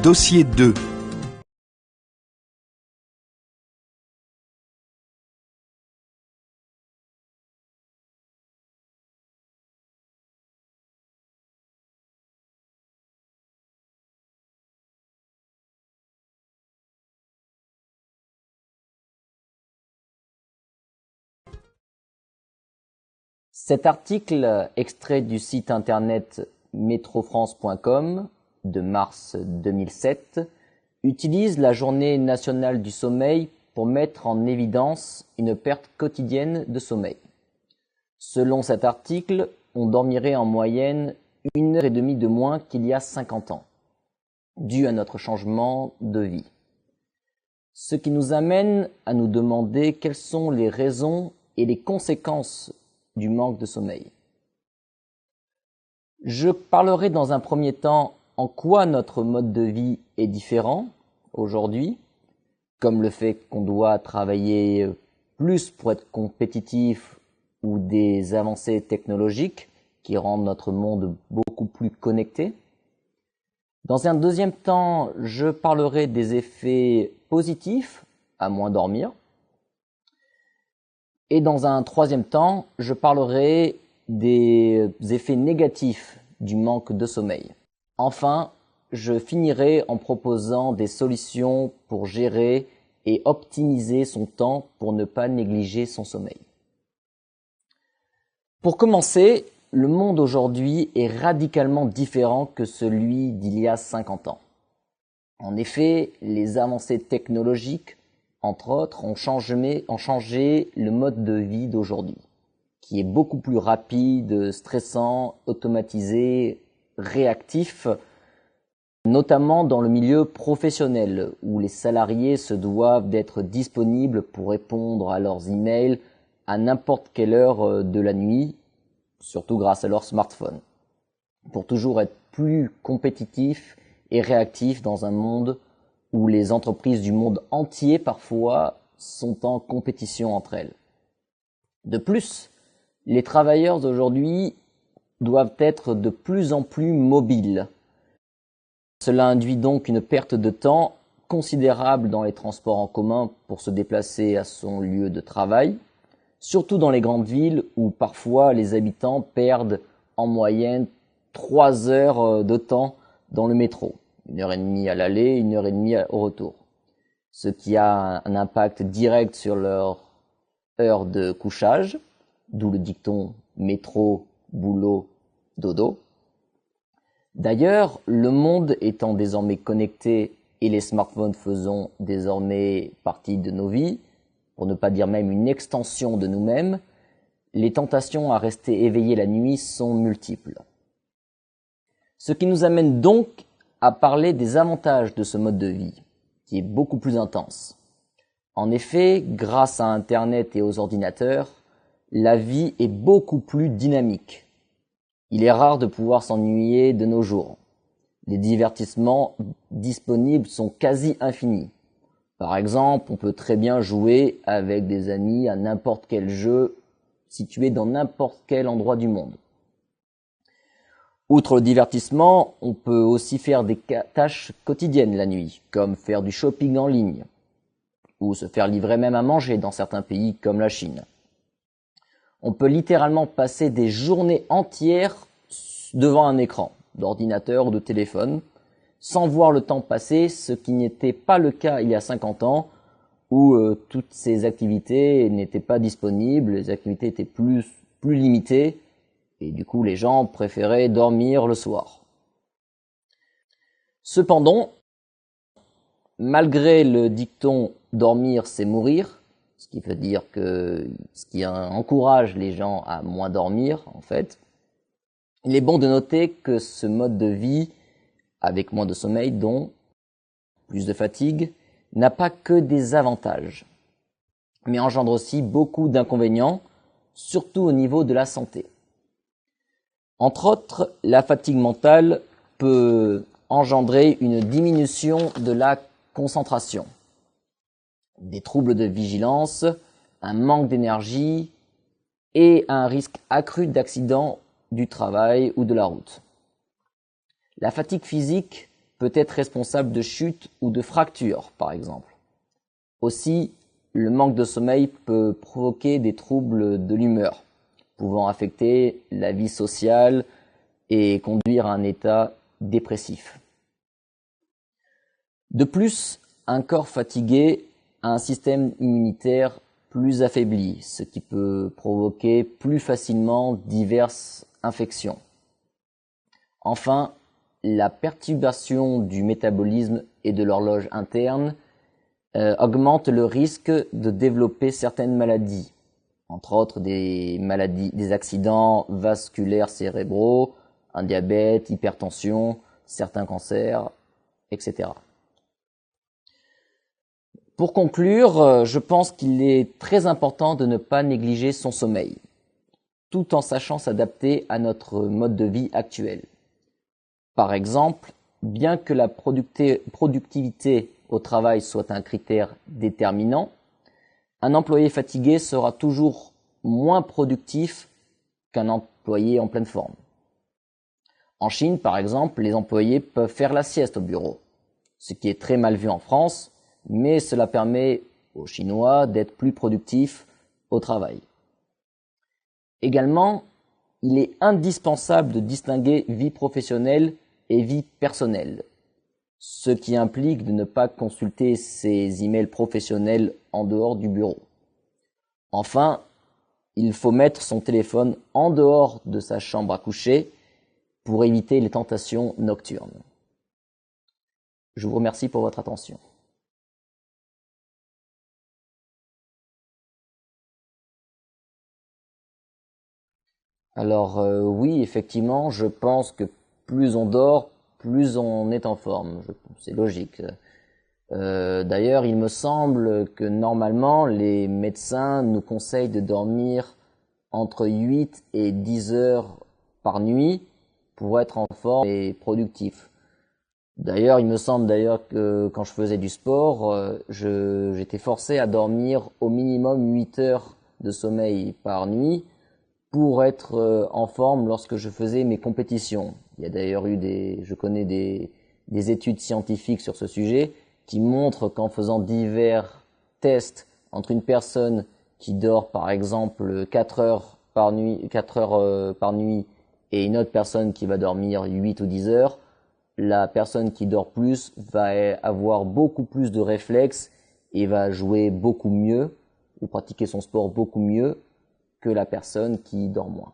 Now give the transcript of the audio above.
Dossier 2. Cet article, extrait du site internet metrofrance.com de mars 2007, utilise la Journée nationale du sommeil pour mettre en évidence une perte quotidienne de sommeil. Selon cet article, on dormirait en moyenne 1h30 de moins qu'il y a 50 ans, dû à notre changement de vie. Ce qui nous amène à nous demander quelles sont les raisons et les conséquences du manque de sommeil. Je parlerai dans un premier temps en quoi notre mode de vie est différent aujourd'hui, comme le fait qu'on doit travailler plus pour être compétitif ou des avancées technologiques qui rendent notre monde beaucoup plus connecté. Dans un deuxième temps, je parlerai des effets positifs à moins dormir. Et dans un troisième temps, je parlerai des effets négatifs du manque de sommeil. Enfin, je finirai en proposant des solutions pour gérer et optimiser son temps pour ne pas négliger son sommeil. Pour commencer, le monde aujourd'hui est radicalement différent que celui d'il y a 50 ans. En effet, les avancées technologiques, entre autres, ont changé le mode de vie d'aujourd'hui, qui est beaucoup plus rapide, stressant, automatisé, réactif, notamment dans le milieu professionnel, où les salariés se doivent d'être disponibles pour répondre à leurs emails à n'importe quelle heure de la nuit, surtout grâce à leur smartphone, pour toujours être plus compétitifs et réactifs dans un monde où les entreprises du monde entier, parfois, sont en compétition entre elles. De plus, les travailleurs d'aujourd'hui doivent être de plus en plus mobiles. Cela induit donc une perte de temps considérable dans les transports en commun pour se déplacer à son lieu de travail, surtout dans les grandes villes où parfois les habitants perdent en moyenne 3 heures de temps dans le métro. 1h30 à l'aller, 1h30 au retour. Ce qui a un impact direct sur leur heure de couchage, d'où le dicton métro, boulot, dodo. D'ailleurs, le monde étant désormais connecté et les smartphones faisant désormais partie de nos vies, pour ne pas dire même une extension de nous-mêmes, les tentations à rester éveillés la nuit sont multiples. Ce qui nous amène donc à parler des avantages de ce mode de vie, qui est beaucoup plus intense. En effet, grâce à Internet et aux ordinateurs, la vie est beaucoup plus dynamique. Il est rare de pouvoir s'ennuyer de nos jours. Les divertissements disponibles sont quasi infinis. Par exemple, on peut très bien jouer avec des amis à n'importe quel jeu situé dans n'importe quel endroit du monde. Outre le divertissement, on peut aussi faire des tâches quotidiennes la nuit, comme faire du shopping en ligne, ou se faire livrer même à manger dans certains pays comme la Chine. On peut littéralement passer des journées entières devant un écran, d'ordinateur ou de téléphone, sans voir le temps passer, ce qui n'était pas le cas il y a 50 ans, où toutes ces activités n'étaient pas disponibles, les activités étaient plus limitées, et du coup les gens préféraient dormir le soir. Cependant, malgré le dicton « dormir c'est mourir », ce qui veut dire que ce qui encourage les gens à moins dormir, en fait, il est bon de noter que ce mode de vie, avec moins de sommeil, dont plus de fatigue, n'a pas que des avantages, mais engendre aussi beaucoup d'inconvénients, surtout au niveau de la santé. Entre autres, la fatigue mentale peut engendrer une diminution de la concentration, des troubles de vigilance, un manque d'énergie et un risque accru d'accident du travail ou de la route. La fatigue physique peut être responsable de chutes ou de fractures, par exemple. Aussi, le manque de sommeil peut provoquer des troubles de l'humeur, pouvant affecter la vie sociale et conduire à un état dépressif. De plus, un corps fatigué a un système immunitaire plus affaibli, ce qui peut provoquer plus facilement diverses infections. Enfin, la perturbation du métabolisme et de l'horloge interne augmente le risque de développer certaines maladies, entre autres des accidents vasculaires cérébraux, un diabète, hypertension, certains cancers, etc. Pour conclure, je pense qu'il est très important de ne pas négliger son sommeil, tout en sachant s'adapter à notre mode de vie actuel. Par exemple, bien que la productivité au travail soit un critère déterminant, un employé fatigué sera toujours moins productif qu'un employé en pleine forme. En Chine, par exemple, les employés peuvent faire la sieste au bureau, ce qui est très mal vu en France, mais cela permet aux Chinois d'être plus productifs au travail. Également, il est indispensable de distinguer vie professionnelle et vie personnelle, ce qui implique de ne pas consulter ses emails professionnels en dehors du bureau. Enfin, il faut mettre son téléphone en dehors de sa chambre à coucher pour éviter les tentations nocturnes. Je vous remercie pour votre attention. Alors oui, effectivement, je pense que plus on dort, plus on est en forme. C'est logique. D'ailleurs, il me semble que normalement, les médecins nous conseillent de dormir entre 8 et 10 heures par nuit pour être en forme et productif. D'ailleurs, il me semble que quand je faisais du sport, j'étais forcé à dormir au minimum 8 heures de sommeil par nuit pour être en forme lorsque je faisais mes compétitions. Il y a d'ailleurs eu je connais des études scientifiques sur ce sujet qui montrent qu'en faisant divers tests entre une personne qui dort par exemple 4 heures par nuit et une autre personne qui va dormir 8 ou 10 heures, la personne qui dort plus va avoir beaucoup plus de réflexes et va jouer beaucoup mieux ou pratiquer son sport beaucoup mieux que la personne qui dort moins.